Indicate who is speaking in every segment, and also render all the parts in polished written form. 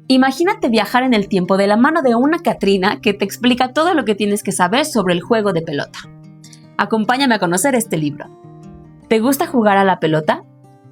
Speaker 1: Imagínate viajar en el tiempo de la mano de una Catrina que te explica todo lo que tienes que saber sobre el juego de pelota. Acompáñame a conocer este libro. ¿Te gusta jugar a la pelota?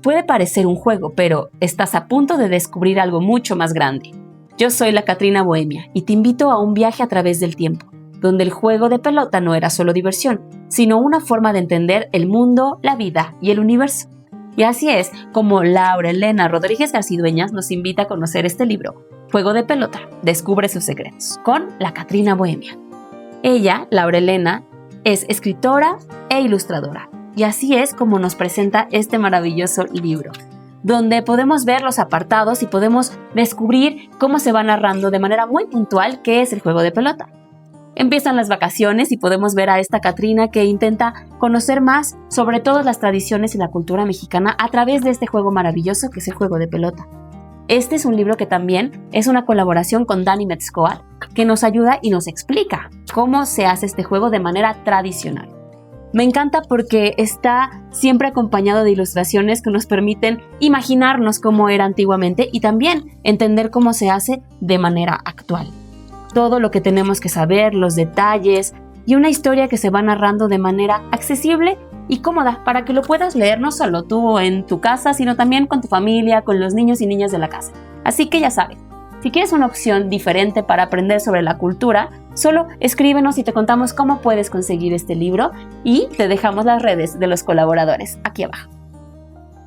Speaker 1: Puede parecer un juego, pero estás a punto de descubrir algo mucho más grande. Yo soy la Catrina Bohemia y te invito a un viaje a través del tiempo, donde el juego de pelota no era solo diversión, sino una forma de entender el mundo, la vida y el universo. Y así es como Laura Elena Rodríguez Garcidueñas nos invita a conocer este libro, Juego de Pelota, descubre sus secretos, con la Catrina Bohemia. Ella, Laura Elena, es escritora e ilustradora, y así es como nos presenta este maravilloso libro, donde podemos ver los apartados y podemos descubrir cómo se va narrando de manera muy puntual qué es el juego de pelota. Empiezan las vacaciones y podemos ver a esta Catrina que intenta conocer más sobre todas las tradiciones y la cultura mexicana a través de este juego maravilloso que es el juego de pelota. Este es un libro que también es una colaboración con Dani Metzkoal, que nos ayuda y nos explica cómo se hace este juego de manera tradicional. Me encanta porque está siempre acompañado de ilustraciones que nos permiten imaginarnos cómo era antiguamente y también entender cómo se hace de manera actual. Todo lo que tenemos que saber, los detalles y una historia que se va narrando de manera accesible y cómoda para que lo puedas leer no solo tú en tu casa, sino también con tu familia, con los niños y niñas de la casa. Así que ya sabes, si quieres una opción diferente para aprender sobre la cultura, solo escríbenos y te contamos cómo puedes conseguir este libro y te dejamos las redes de los colaboradores aquí abajo.